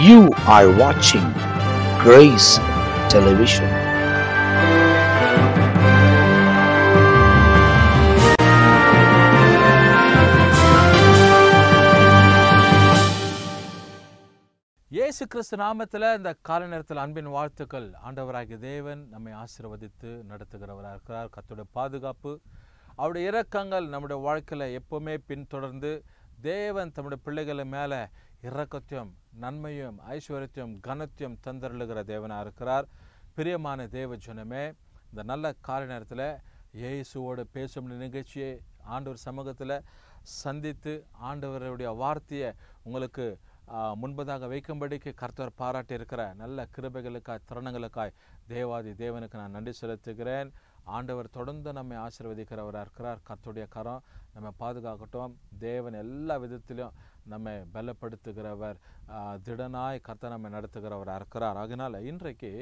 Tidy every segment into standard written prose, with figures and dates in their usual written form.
You are watching Grace Television. இயேசு கிறிஸ்து நாமத்தில் இந்த கால நேரத்தில் அன்பின் வாழ்த்துக்கள். ஆண்டவராகிய தேவன் நம்மை ஆசீர்வதித்து நடத்துகிறவராக இருக்கிறார். கர்த்தருடைய பாதுகாப்பு, அவருடைய இரக்கங்கள் நம்முடைய வாழ்க்கையில் எப்போவுமே பின்தொடர்ந்து தேவன் தம்முடைய பிள்ளைகளை மேலே இரக்கத்தையும் நன்மையும் ஐஸ்வர்யத்தையும் கனத்தையும் தந்தருளுகிற தேவனாக இருக்கிறார். பிரியமான தேவ ஜனமே, இந்த நல்ல கால நேரத்தில் இயேசுவோடு பேசும் நிகழ்ச்சியை ஆண்டவர் சமூகத்தில் சந்தித்து ஆண்டவருடைய வார்த்தையை உங்களுக்கு முன்பதாக வைக்கும்படிக்கு கர்த்தர் பாராட்டி இருக்கிற நல்ல கிருபைகளுக்காய் தருணங்களுக்காய் தேவாதி தேவனுக்கு நான் நன்றி செலுத்துகிறேன். ஆண்டவர் தொடர்ந்து நம்மை ஆசீர்வதிக்கிறவராக இருக்கிறார். கர்த்தருடைய கரம் நம்ம பாதுகாக்கட்டும். தேவன் எல்லா விதத்திலும் நம்மை பலப்படுத்துகிறவர், திடனாய் கர்த்தர் நம்மை நடத்துகிறவராக இருக்கிறார். அதனால் இன்றைக்கு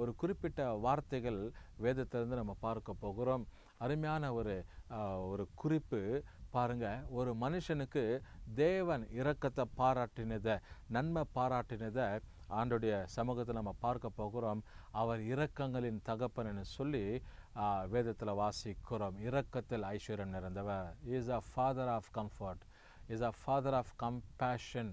ஒரு குறிப்பிட்ட வார்த்தைகள் வேதத்திலிருந்து நம்ம பார்க்க போகிறோம். அருமையான ஒரு குறிப்பு பாருங்க. ஒரு மனுஷனுக்கு தேவன் இரக்கத்தை பாராட்டினதை, நன்மை பாராட்டினதை ஆண்டோடைய சமூகத்தில் நம்ம பார்க்க போகிறோம். அவர் இரக்கங்களின் தகப்பன்னு சொல்லி வேதத்தில் வாசிக்கிறோம். இரக்கத்தில் ஐஸ்வர்யம் நிறைந்தவர். Is a father of comfort, is a father of compassion.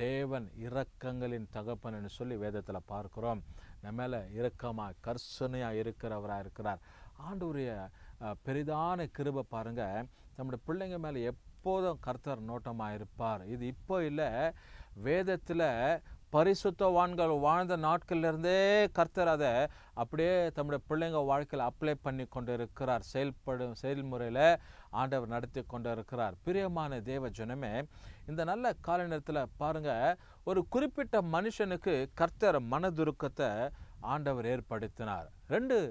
தேவன் இரக்கங்களின் தகப்பன்னு சொல்லி வேதத்தில் பார்க்கிறோம். நம்ம மேலே இரக்கமாக கர்சனையாக இருக்கிறவராக இருக்கிறார். ஆண்டவருடைய பெரிதான கிருபை பாருங்க, நம்முடைய பிள்ளைங்க மேலே எப்போதும் கர்த்தர் நோட்டமாக இருப்பார். இது இப்போ இல்லை, வேதத்தில் பரிசுத்தவான்கள் வாழ்ந்த நாட்கள்லேருந்தே கர்த்தர் அதை அப்படியே தம்முடைய பிள்ளைங்க வாழ்க்கையில் அப்ளை பண்ணி கொண்டு இருக்கிறார். செயல்முறையில் ஆண்டவர் நடத்தி கொண்டு இருக்கிறார். பிரியமான தேவ ஜனமே, இந்த நல்ல கால நேரத்தில் பாருங்கள், ஒரு குறிப்பிட்ட மனுஷனுக்கு கர்த்தர் மனதுருக்கத்தை ஆண்டவர் ஏற்படுத்தினார். 2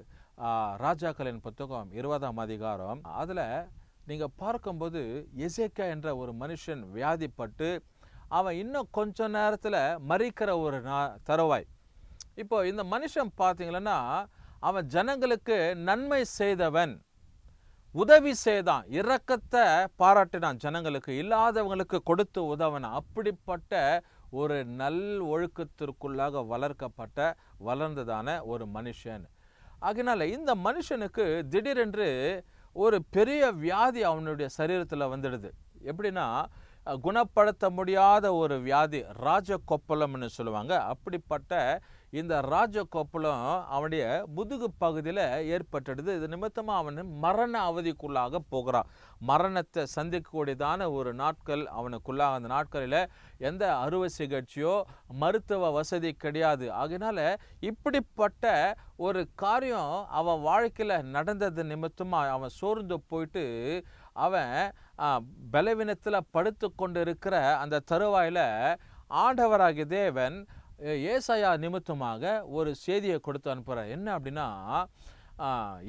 ராஜாக்களின் புத்தகம் 20ஆம் அதிகாரம், அதில் நீங்கள் பார்க்கும்போது எசேக்கியா என்ற ஒரு மனுஷன் வியாதிப்பட்டு அவன் இன்னும் கொஞ்ச நேரத்தில் மரிக்கிற ஒரு தருவாய். இப்போ இந்த மனுஷன் பார்த்தீங்கன்னா, அவன் ஜனங்களுக்கு நன்மை செய்தவன், உதவி செய்தான், இரக்கத்தை பாராட்டினான், ஜனங்களுக்கு இல்லாதவங்களுக்கு கொடுத்து உதவினான். அப்படிப்பட்ட ஒரு நல் ஒழுக்கத்திற்குள்ளாக வளர்ந்ததான ஒரு மனுஷன். அதனால இந்த மனுஷனுக்கு திடீரென்று ஒரு பெரிய வியாதி அவனுடைய சரீரத்தில் வந்துடுது. எப்படின்னா, குணப்படுத்த முடியாத ஒரு வியாதி, ராஜகொப்பளம்னு சொல்லுவாங்க. அப்படிப்பட்ட இந்த ராஜகொப்பளம் அவனுடைய முதுகு பகுதியில் ஏற்பட்டுடுது. இது நிமித்தமாக அவன் மரண அவதிக்குள்ளாக போகிறான். மரணத்தை சந்திக்கக்கூடியதான ஒரு நாட்கள் அவனுக்குள்ளாக. அந்த நாட்களில் எந்த அறுவை சிகிச்சையோ மருத்துவ வசதி கிடையாது. அதனால இப்படிப்பட்ட ஒரு காரியம் அவன் வாழ்க்கையில் நடந்தது நிமித்தமாக அவன் சோர்ந்து போயிட்டு அவன் பலவீனத்தில் படுத்து கொண்டு இருக்கிற அந்த தருவாயில் ஆண்டவராகிய தேவன் ஏசாயா நிமித்தமாக ஒரு செய்தியை கொடுத்து அனுப்புகிறார். என்ன அப்படின்னா,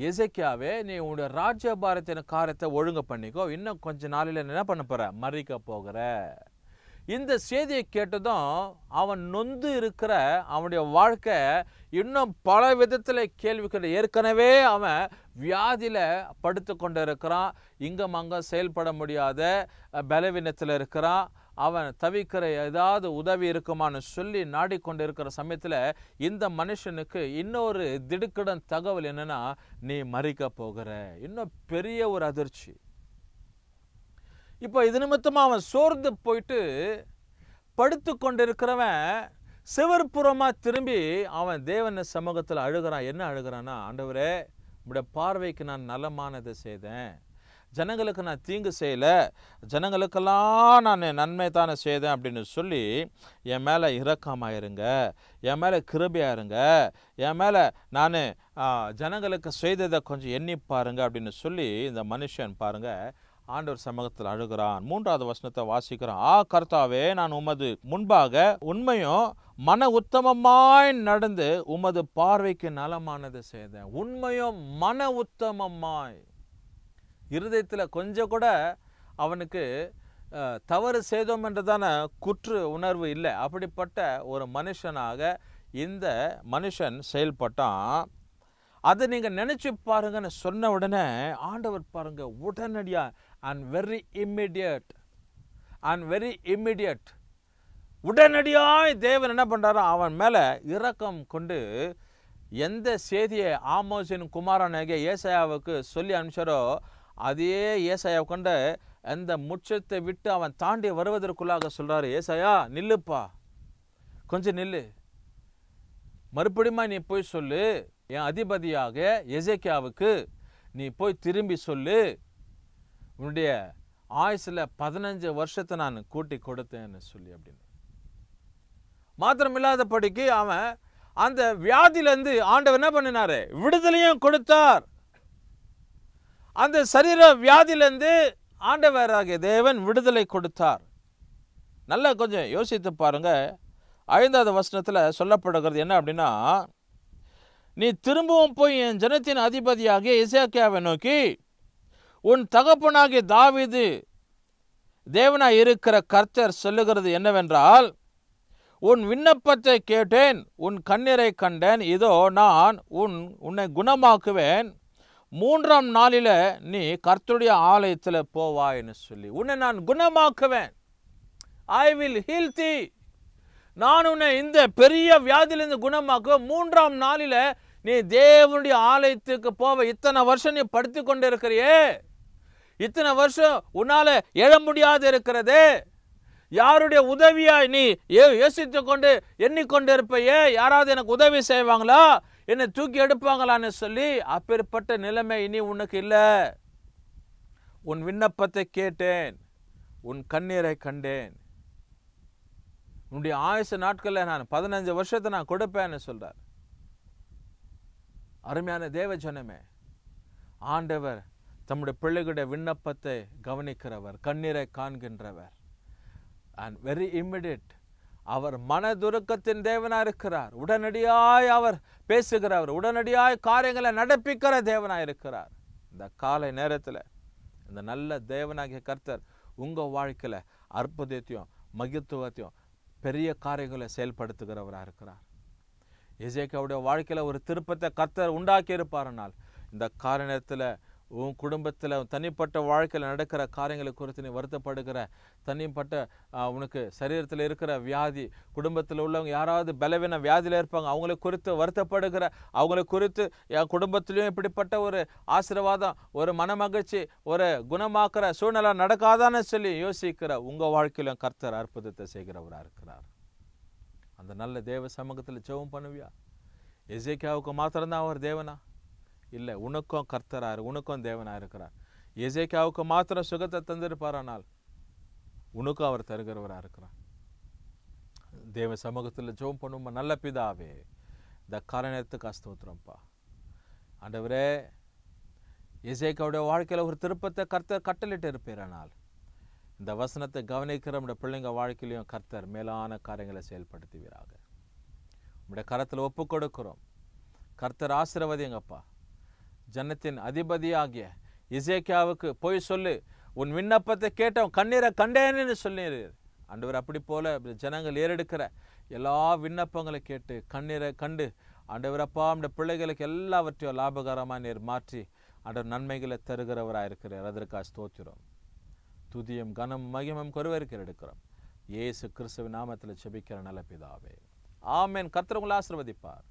எசேக்கியாவே, நீ உன்னுடைய ராஜ்யபாரத்தின் காரியத்தை ஒழுங்கு பண்ணிக்கோ, இன்னும் கொஞ்ச நாளில் என்ன பண்ண போகிற, மறிக்க போகிற. இந்த செய்தியை கேட்டதும் அவன் நொந்து இருக்கிற அவனுடைய வாழ்க்கை இன்னும் பல விதத்தில் கேள்விகள். ஏற்கனவே அவன் வியாதியில் படுத்து கொண்டு இருக்கிறான், இங்கும் அங்கும் செயல்பட முடியாத பலவீனத்தில் இருக்கிறான். அவன் தவிக்கிற ஏதாவது உதவி இருக்குமான்னு சொல்லி நாடிக்கொண்டு இருக்கிற சமயத்தில் இந்த மனுஷனுக்கு இன்னொரு திடுக்கிடும் தகவல் என்னன்னா, நீ மறிக்க போகிற. இன்னும் பெரிய ஒரு அதிர்ச்சி. இப்போ இது நிமித்தமாக அவன் சோர்ந்து போயிட்டு படுத்து கொண்டு இருக்கிறவன் சிவர்புறமாக திரும்பி அவன் தேவன் சமூகத்தில் அழுகிறான். என்ன அழுகிறான்னா, ஆண்டவரே, உடைய பார்வைக்கு நான் நலமானதை செய்தேன், ஜனங்களுக்கு நான் தீங்கு செய்யலை, ஜனங்களுக்கெல்லாம் நான் நன்மை தானே செய்தேன் அப்படின்னு சொல்லி என் மேலே இரக்கமாக இருங்க, என் மேலே கிருபையாக இருங்க, என் மேலே நான் ஜனங்களுக்கு செய்ததை கொஞ்சம் எண்ணி பாருங்க அப்படின்னு சொல்லி இந்த மனுஷன் பாருங்க ஆண்டவர் சமூகத்தில் அழுகிறான். 3வது வசனத்தை வாசிக்கிறான். கர்த்தாவே, நான் உமது முன்பாக உண்மையும் மன உத்தமமாய் நடந்து உமது பார்வைக்கு நலமானதை செய்தேன். உண்மையும் மன உத்தமமாய், இருதயத்தில் கொஞ்சம் கூட அவனுக்கு தவறு செய்தோம் என்றதான குற்ற உணர்வு இல்லை. அப்படிப்பட்ட ஒரு மனுஷனாக இந்த மனுஷன் செயல்பட்டான். அதை நீங்கள் நினச்சி பாருங்கன்னு சொன்ன உடனே ஆண்டவர் பாருங்க உடனடியாக and very immediate உடனடியாய் தேவன் என்ன பண்றாரோ அவன் மேல இரக்கம் கொண்டு எந்த செய்தியை ஆமோஸின் குமாரனாகிய ஏசாயாவுக்கு சொல்லி அனுப்பிச்சாரோ அதே ஏசாயாவை கொண்டு அந்த முற்றத்தை விட்டு அவன் தாண்டி வருவதற்குள்ளாக சொல்றாரு, ஏசாயா நில்லுப்பா, கொஞ்சம் நில்லு, மறுபடியுமா நீ போய் சொல்லு, என் அதிபதியாக எசேக்கியாவுக்கு நீ போய் திரும்பி சொல்லு, உன்னுடைய ஆயுசுல 15 வருஷத்தை நான் கூட்டி கொடுத்தேன்னு சொல்லி அப்படின்னு. மாத்திரமில்லாதபடிக்கு அவன் அந்த வியாதியிலிருந்து ஆண்டவர் என்ன பண்ணினாரு, விடுதலையும் கொடுத்தார். அந்த சரீர வியாதியிலிருந்து ஆண்டவராகிய தேவன் விடுதலை கொடுத்தார். நல்லா கொஞ்சம் யோசித்து பாருங்க. 5வது வசனத்துல சொல்லப்படுகிறது என்ன அப்படின்னா, நீ திரும்பவும் போய் என் ஜனத்தின் அதிபதியாகிய எசேக்கியாவை நோக்கி, உன் தகப்பனாகிய தாவீது தேவனாய் இருக்கிற கர்த்தர் சொல்லுகிறது என்னவென்றால், உன் விண்ணப்பத்தை கேட்டேன், உன் கண்ணீரை கண்டேன், இதோ நான் உன்னை குணமாக்குவேன், 3ஆம் நாளில நீ கர்த்தருடைய ஆலயத்தில் போவாய்ன்னு சொல்லி உன்னை நான் குணமாக்குவேன். I will heal thee. நான் உன்னை இந்த பெரிய வியாதியிலிருந்து குணமாக்குவேன். 3ஆம் நாளில நீ தேவனுடைய ஆலயத்துக்கு போவ. இத்தனை வருஷம் நீ படுத்து கொண்டு இருக்கிறியே, இத்தனை வருஷம் உன்னால எழ முடியாது இருக்கிறது, யாருடைய உதவியாய் நீ யோசித்து கொண்டு எண்ணிக்கொண்டு இருப்பையே, யாராவது எனக்கு உதவி செய்வாங்களா, என்னை தூக்கி எடுப்பாங்களான்னு சொல்லி அப்பேற்பட்ட நிலைமை இனி உனக்கு இல்லை. உன் விண்ணப்பத்தை கேட்டேன், உன் கண்ணீரை கண்டேன், உன்னுடைய ஆயுசு நாட்கள்ல நான் 15 வருஷத்தை நான் கொடுப்பேன்னு சொல்றார். அருமையான தேவ ஜனமே, ஆண்டவர் தம்முடைய பிள்ளைகளுடைய விண்ணப்பத்தை கவனிக்கிறவர், கண்ணீரை காண்கின்றவர். அண்ட் வெரி இமிடியேட் அவர் மனதுருக்கத்தின் தேவனாய் இருக்கிறார். உடனடியாய் அவர் பேசுகிறவர், உடனடியாய் காரியங்களை நடப்பிக்கிற தேவனாய் இருக்கிறார். இந்த காலை நேரத்தில் இந்த நல்ல தேவனாகிய கர்த்தர் உங்க வாழ்க்கையில அற்புதத்தையும் மகித்துவத்தையும் பெரிய காரியங்களை செயல்படுத்துகிறவராக இருக்கிறார். எசேக்கியாவுடைய வாழ்க்கையில ஒரு திருப்பத்தை கர்த்தர் உண்டாக்கி இருப்பார்னால், இந்த கால நேரத்தில் உன் குடும்பத்தில் தனிப்பட்ட வாழ்க்கையில் நடக்கிற காரியங்களை குறித்து நீ வருத்தப்படுகிற, தனிப்பட்ட உனக்கு சரீரத்தில் இருக்கிற வியாதி, குடும்பத்தில் உள்ளவங்க யாராவது பலவீன வியாதியில் இருப்பாங்க, அவங்களை குறித்து வருத்தப்படுகிற, அவங்களை குறித்து என் குடும்பத்திலையும் இப்படிப்பட்ட ஒரு ஆசீர்வாதம், ஒரு மனமகிழ்ச்சி, ஒரு குணமாக்குற சூழ்நிலை நடக்காதான்னு சொல்லி யோசிக்கிற உங்கள் வாழ்க்கையிலும் கர்த்தர் அற்புதத்தை செய்கிறவராக இருக்கிறார். அந்த நல்ல தேவ சமூகத்தில் ஜெபம் பண்ணுவியா? எசேக்கியாவுக்கு மாத்திரம்தான் அவர் தேவனா? இல்லை, உனக்கும் கர்த்தராரு, உனக்கும் தேவனாக இருக்கிறார். எசேக்கியாவுக்கு மாத்திரம் சுகத்தை தந்திருப்பாரானால் உனக்கும் அவர் தருகிறவராக இருக்கிறார். தேவ சமூகத்தில் ஜெபம் பண்ணும் நல்ல பிதாவே, இந்த கால நேரத்துக்கு ஸ்தோத்திரம்ப்பா. ஆண்டவரே, எசேக்கியாவுடைய வாழ்க்கையில் ஒரு திருப்பத்தை கர்த்தர் கட்டளிட்டு இருப்பீரானால், இந்த வசனத்தை கவனிக்கிற நம்முடைய பிள்ளைங்க வாழ்க்கையிலையும் கர்த்தர் மேலான காரியங்களை செயல்படுத்துவீராக. நம்முடைய கரத்தில் ஒப்பு கொடுக்கிறோம். கர்த்தர் ஆசீர்வதிங்கப்பா. ஜனத்தின் அதிபதியாகிய எசேக்கியாவுக்கு போய் சொல்லு, உன் விண்ணப்பத்தை கேட்டோம், கண்ணீரை கண்டேன்னு சொல்லி ஆண்டவர். அப்படி போல ஜனங்கள் ஏறெடுக்கிற எல்லா விண்ணப்பங்களை கேட்டு கண்ணீரை கண்டு ஆண்டவர் அப்பா நம்முடைய பிள்ளைகளுக்கு எல்லாவற்றையும் லாபகரமாக நீர் மாற்றி ஆண்டவர் நன்மைகளை தருகிறவராக இருக்கிறார். அதற்காக ஸ்தோத்திரம், துதியும் கனம் மகிமம் கொருவருக்கு எடுக்கிறோம். இயேசு கிறிஸ்துவின் நாமத்தில் ஜெபிக்கிற நல்ல பிதாவே, ஆமென். கர்த்தர் உங்களை ஆசீர்வதிப்பார்.